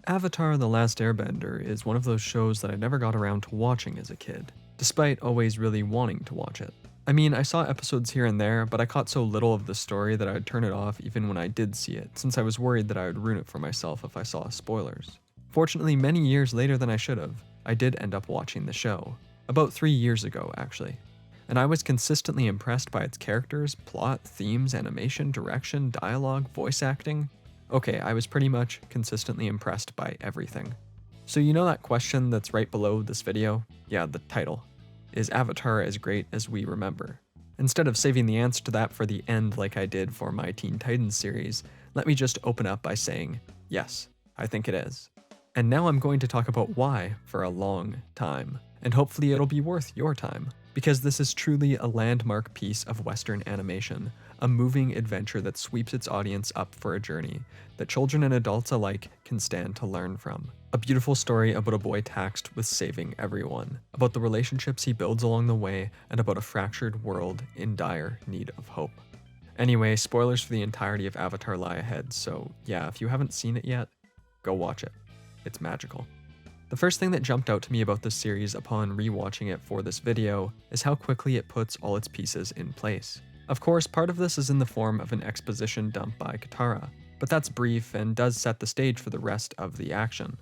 Avatar: The Last Airbender is one of those shows that I never got around to watching as a kid, despite always really wanting to watch it. I mean, I saw episodes here and there, but I caught so little of the story that I would turn it off even when I did see it, since I was worried that I would ruin it for myself if I saw spoilers. Fortunately, many years later than I should have, I did end up watching the show. About 3 years ago, actually. And I was consistently impressed by its characters, plot, themes, animation, direction, dialogue, voice acting. Okay, I was pretty much consistently impressed by everything. So you know that question that's right below this video? Yeah, the title. Is Avatar as great as we remember? Instead of saving the answer to that for the end like I did for my Teen Titans series, let me just open up by saying, yes, I think it is. And now I'm going to talk about why for a long time, and hopefully it'll be worth your time, because this is truly a landmark piece of Western animation, a moving adventure that sweeps its audience up for a journey that children and adults alike can stand to learn from. A beautiful story about a boy tasked with saving everyone, about the relationships he builds along the way, and about a fractured world in dire need of hope. Anyway, spoilers for the entirety of Avatar lie ahead, so yeah, if you haven't seen it yet, go watch it. It's magical. The first thing that jumped out to me about this series upon rewatching it for this video is how quickly it puts all its pieces in place. Of course, part of this is in the form of an exposition dump by Katara, but that's brief and does set the stage for the rest of the action.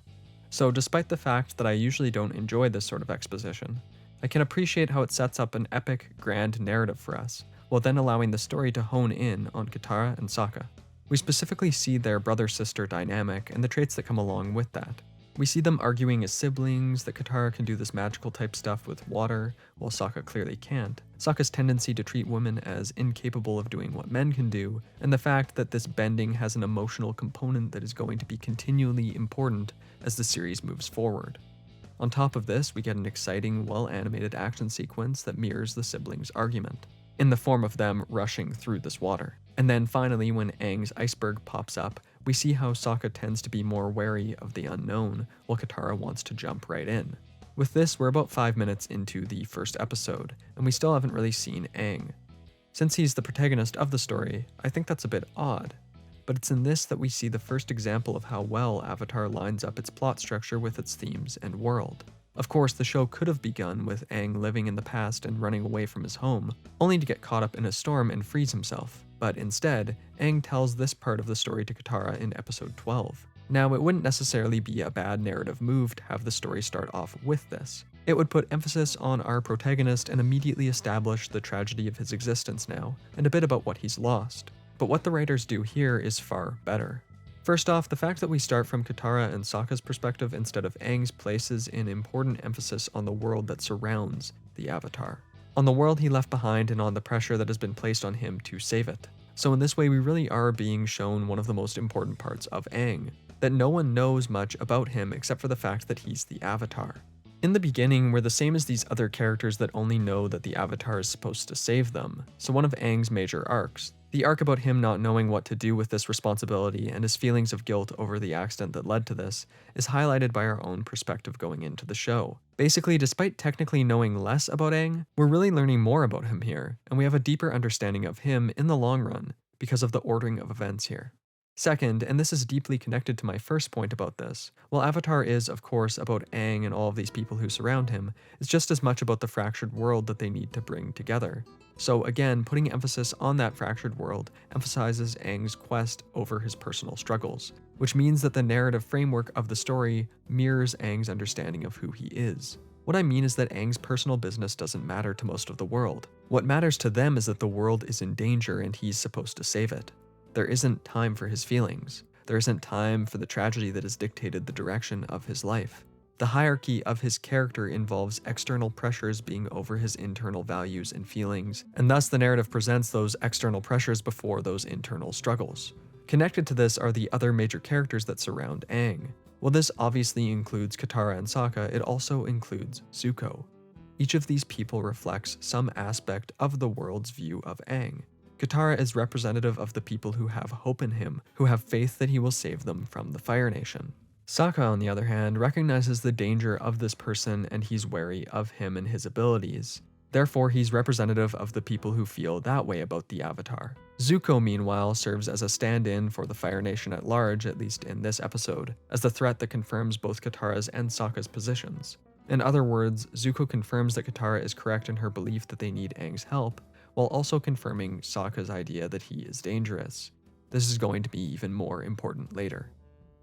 So despite the fact that I usually don't enjoy this sort of exposition, I can appreciate how it sets up an epic, grand narrative for us, while then allowing the story to hone in on Katara and Sokka. We specifically see their brother-sister dynamic and the traits that come along with that. We see them arguing as siblings, that Katara can do this magical type stuff with water, while Sokka clearly can't, Sokka's tendency to treat women as incapable of doing what men can do, and the fact that this bending has an emotional component that is going to be continually important as the series moves forward. On top of this, we get an exciting, well-animated action sequence that mirrors the siblings' argument, in the form of them rushing through this water. And then finally, when Aang's iceberg pops up, we see how Sokka tends to be more wary of the unknown, while Katara wants to jump right in. With this, we're about 5 minutes into the first episode, and we still haven't really seen Aang. Since he's the protagonist of the story, I think that's a bit odd, but it's in this that we see the first example of how well Avatar lines up its plot structure with its themes and world. Of course, the show could have begun with Aang living in the past and running away from his home, only to get caught up in a storm and freeze himself. But instead, Aang tells this part of the story to Katara in episode 12. Now, it wouldn't necessarily be a bad narrative move to have the story start off with this. It would put emphasis on our protagonist and immediately establish the tragedy of his existence now, and a bit about what he's lost. But what the writers do here is far better. First off, the fact that we start from Katara and Sokka's perspective instead of Aang's places an important emphasis on the world that surrounds the Avatar. On the world he left behind and on the pressure that has been placed on him to save it. So in this way, we really are being shown one of the most important parts of Aang, that no one knows much about him except for the fact that he's the Avatar. In the beginning, we're the same as these other characters that only know that the Avatar is supposed to save them, so one of Aang's major arcs, the arc about him not knowing what to do with this responsibility and his feelings of guilt over the accident that led to this, is highlighted by our own perspective going into the show. Basically, despite technically knowing less about Aang, we're really learning more about him here, and we have a deeper understanding of him in the long run because of the ordering of events here. Second, and this is deeply connected to my first point about this, while Avatar is, of course, about Aang and all of these people who surround him, it's just as much about the fractured world that they need to bring together. So again, putting emphasis on that fractured world emphasizes Aang's quest over his personal struggles, which means that the narrative framework of the story mirrors Aang's understanding of who he is. What I mean is that Aang's personal business doesn't matter to most of the world. What matters to them is that the world is in danger and he's supposed to save it. There isn't time for his feelings. There isn't time for the tragedy that has dictated the direction of his life. The hierarchy of his character involves external pressures being over his internal values and feelings, and thus the narrative presents those external pressures before those internal struggles. Connected to this are the other major characters that surround Aang. While this obviously includes Katara and Sokka, it also includes Zuko. Each of these people reflects some aspect of the world's view of Aang. Katara is representative of the people who have hope in him, who have faith that he will save them from the Fire Nation. Sokka, on the other hand, recognizes the danger of this person and he's wary of him and his abilities. Therefore, he's representative of the people who feel that way about the Avatar. Zuko, meanwhile, serves as a stand-in for the Fire Nation at large, at least in this episode, as the threat that confirms both Katara's and Sokka's positions. In other words, Zuko confirms that Katara is correct in her belief that they need Aang's help, while also confirming Sokka's idea that he is dangerous. This is going to be even more important later.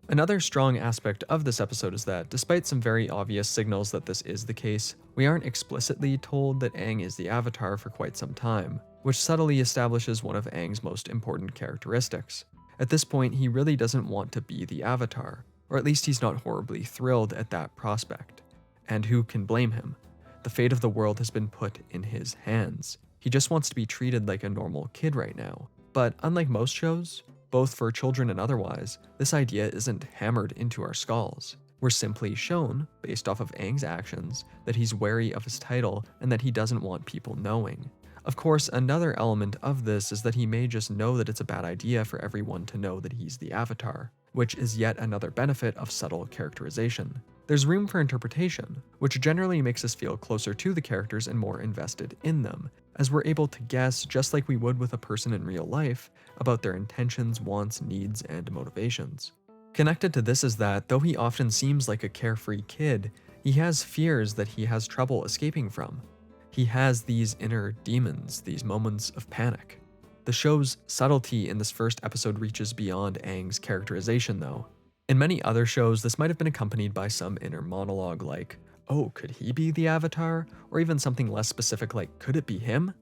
Another strong aspect of this episode is that, despite some very obvious signals that this is the case, we aren't explicitly told that Aang is the Avatar for quite some time, which subtly establishes one of Aang's most important characteristics. At this point, he really doesn't want to be the Avatar, or at least he's not horribly thrilled at that prospect. And who can blame him? The fate of the world has been put in his hands. He just wants to be treated like a normal kid right now. But unlike most shows, both for children and otherwise, this idea isn't hammered into our skulls. We're simply shown, based off of Aang's actions, that he's wary of his title and that he doesn't want people knowing. Of course, another element of this is that he may just know that it's a bad idea for everyone to know that he's the Avatar, which is yet another benefit of subtle characterization. There's room for interpretation, which generally makes us feel closer to the characters and more invested in them, as we're able to guess, just like we would with a person in real life, about their intentions, wants, needs, and motivations. Connected to this is that, though he often seems like a carefree kid, he has fears that he has trouble escaping from. He has these inner demons, these moments of panic. The show's subtlety in this first episode reaches beyond Aang's characterization, though. In many other shows, this might have been accompanied by some inner monologue like, oh, could he be the Avatar? Or even something less specific like, could it be him?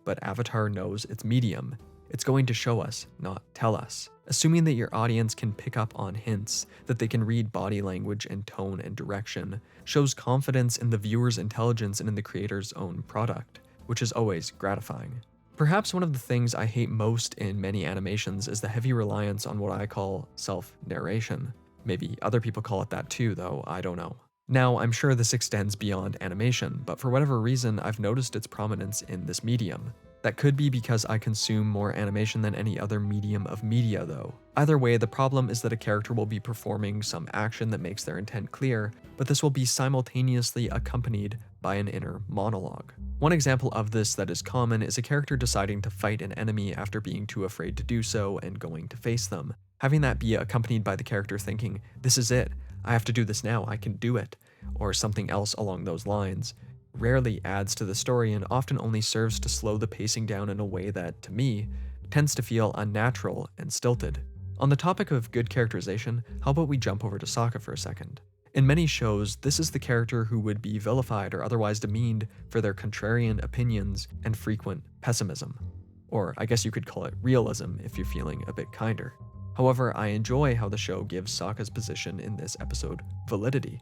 But Avatar knows its medium. It's going to show us, not tell us. Assuming that your audience can pick up on hints, that they can read body language and tone and direction, shows confidence in the viewer's intelligence and in the creator's own product, which is always gratifying. Perhaps one of the things I hate most in many animations is the heavy reliance on what I call self-narration. Maybe other people call it that too, though I don't know. Now, I'm sure this extends beyond animation, but for whatever reason, I've noticed its prominence in this medium. That could be because I consume more animation than any other medium of media, though. Either way, the problem is that a character will be performing some action that makes their intent clear, but this will be simultaneously accompanied by an inner monologue. One example of this that is common is a character deciding to fight an enemy after being too afraid to do so and going to face them. Having that be accompanied by the character thinking, this is it, I have to do this now, I can do it, or something else along those lines, rarely adds to the story and often only serves to slow the pacing down in a way that, to me, tends to feel unnatural and stilted. On the topic of good characterization, how about we jump over to Sokka for a second? In many shows, this is the character who would be vilified or otherwise demeaned for their contrarian opinions and frequent pessimism. Or I guess you could call it realism if you're feeling a bit kinder. However, I enjoy how the show gives Sokka's position in this episode validity.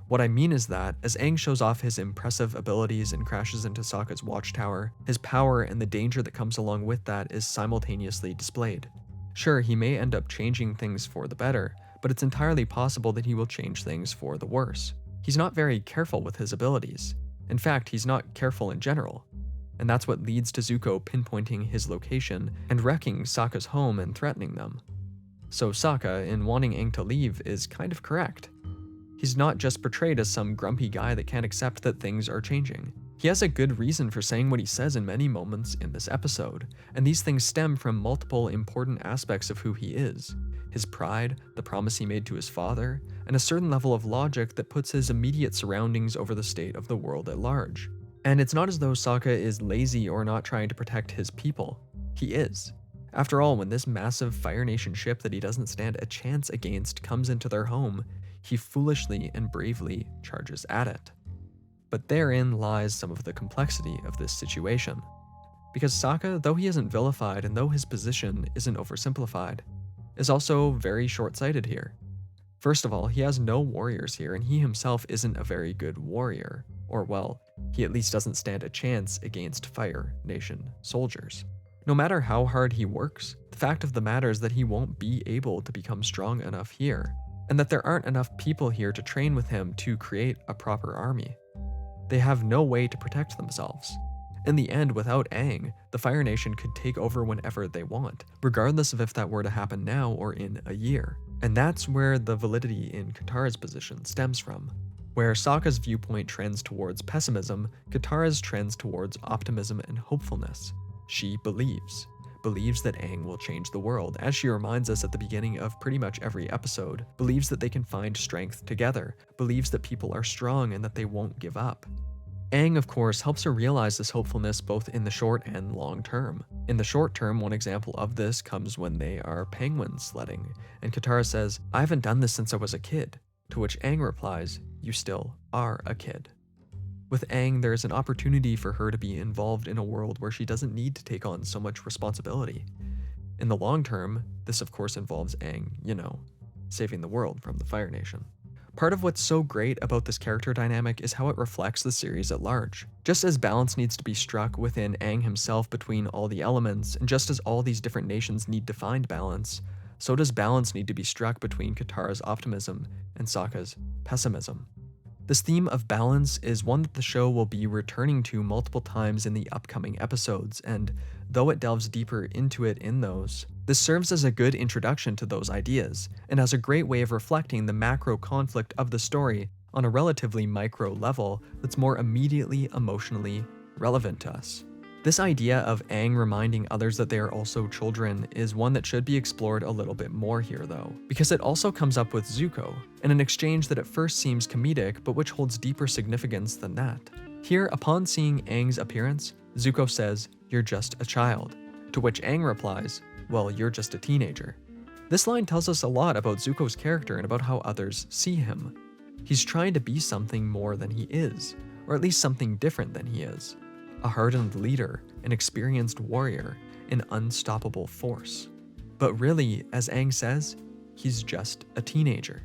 What I mean is that, as Aang shows off his impressive abilities and crashes into Sokka's watchtower, his power and the danger that comes along with that is simultaneously displayed. Sure, he may end up changing things for the better, but it's entirely possible that he will change things for the worse. He's not very careful with his abilities. In fact, he's not careful in general. And that's what leads to Zuko pinpointing his location and wrecking Sokka's home and threatening them. So Sokka, in wanting Aang to leave, is kind of correct. He's not just portrayed as some grumpy guy that can't accept that things are changing. He has a good reason for saying what he says in many moments in this episode, and these things stem from multiple important aspects of who he is. His pride, the promise he made to his father, and a certain level of logic that puts his immediate surroundings over the state of the world at large. And it's not as though Sokka is lazy or not trying to protect his people. He is. After all, when this massive Fire Nation ship that he doesn't stand a chance against comes into their home, he foolishly and bravely charges at it. But therein lies some of the complexity of this situation. Because Sokka, though he isn't vilified and though his position isn't oversimplified, is also very short-sighted here. First of all, he has no warriors here and he himself isn't a very good warrior. Or well, he at least doesn't stand a chance against Fire Nation soldiers. No matter how hard he works, the fact of the matter is that he won't be able to become strong enough here, and that there aren't enough people here to train with him to create a proper army. They have no way to protect themselves. In the end, without Aang, the Fire Nation could take over whenever they want, regardless of if that were to happen now or in a year. And that's where the validity in Katara's position stems from. Where Sokka's viewpoint trends towards pessimism, Katara's trends towards optimism and hopefulness. She believes that Aang will change the world, as she reminds us at the beginning of pretty much every episode, believes that they can find strength together, believes that people are strong and that they won't give up. Aang, of course, helps her realize this hopefulness both in the short and long term. In the short term, one example of this comes when they are penguin sledding, and Katara says, "I haven't done this since I was a kid," to which Aang replies, "You still are a kid." With Aang, there is an opportunity for her to be involved in a world where she doesn't need to take on so much responsibility. In the long term, this of course involves Aang, saving the world from the Fire Nation. Part of what's so great about this character dynamic is how it reflects the series at large. Just as balance needs to be struck within Aang himself between all the elements, and just as all these different nations need to find balance, so does balance need to be struck between Katara's optimism and Sokka's pessimism. This theme of balance is one that the show will be returning to multiple times in the upcoming episodes, and though it delves deeper into it in those, this serves as a good introduction to those ideas, and as a great way of reflecting the macro conflict of the story on a relatively micro level that's more immediately emotionally relevant to us. This idea of Aang reminding others that they are also children is one that should be explored a little bit more here though, because it also comes up with Zuko, in an exchange that at first seems comedic but which holds deeper significance than that. Here, upon seeing Aang's appearance, Zuko says, "You're just a child," to which Aang replies, "Well, you're just a teenager." This line tells us a lot about Zuko's character and about how others see him. He's trying to be something more than he is, or at least something different than he is. A hardened leader, an experienced warrior, an unstoppable force. But really, as Aang says, he's just a teenager.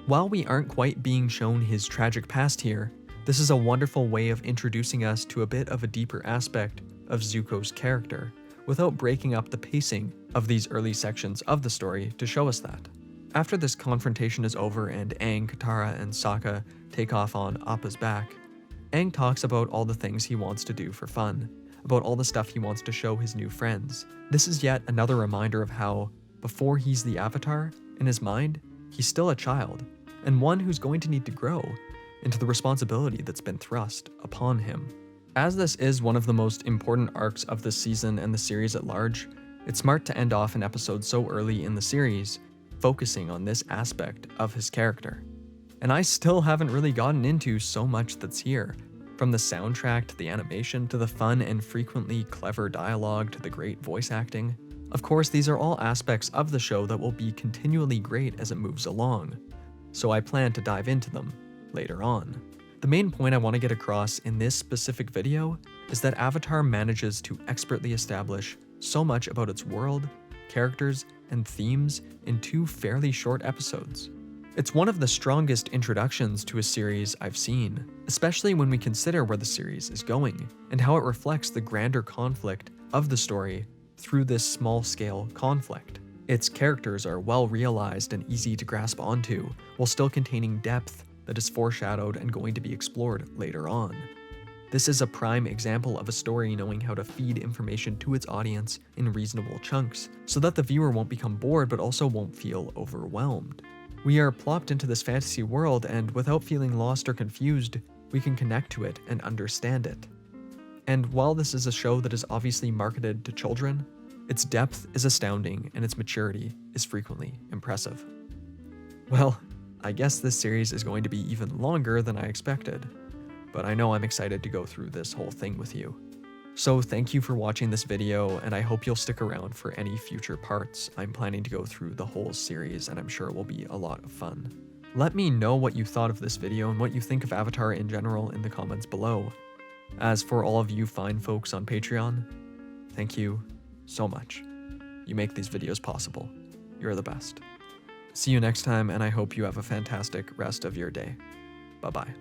While we aren't quite being shown his tragic past here, this is a wonderful way of introducing us to a bit of a deeper aspect of Zuko's character, without breaking up the pacing of these early sections of the story to show us that. After this confrontation is over and Aang, Katara, and Sokka take off on Appa's back, Aang talks about all the things he wants to do for fun, about all the stuff he wants to show his new friends. This is yet another reminder of how, before he's the Avatar, in his mind, he's still a child, and one who's going to need to grow into the responsibility that's been thrust upon him. As this is one of the most important arcs of this season and the series at large, it's smart to end off an episode so early in the series, focusing on this aspect of his character. And I still haven't really gotten into so much that's here, from the soundtrack to the animation to the fun and frequently clever dialogue to the great voice acting. Of course, these are all aspects of the show that will be continually great as it moves along, so I plan to dive into them later on. The main point I want to get across in this specific video is that Avatar manages to expertly establish so much about its world, characters, and themes in 2 fairly short episodes. It's one of the strongest introductions to a series I've seen, especially when we consider where the series is going, and how it reflects the grander conflict of the story through this small-scale conflict. Its characters are well realized and easy to grasp onto, while still containing depth that is foreshadowed and going to be explored later on. This is a prime example of a story knowing how to feed information to its audience in reasonable chunks, so that the viewer won't become bored but also won't feel overwhelmed. We are plopped into this fantasy world, and without feeling lost or confused, we can connect to it and understand it. And while this is a show that is obviously marketed to children, its depth is astounding and its maturity is frequently impressive. Well, I guess this series is going to be even longer than I expected, but I know I'm excited to go through this whole thing with you. So thank you for watching this video, and I hope you'll stick around for any future parts. I'm planning to go through the whole series, and I'm sure it will be a lot of fun. Let me know what you thought of this video and what you think of Avatar in general in the comments below. As for all of you fine folks on Patreon, thank you so much. You make these videos possible. You're the best. See you next time, and I hope you have a fantastic rest of your day. Bye-bye.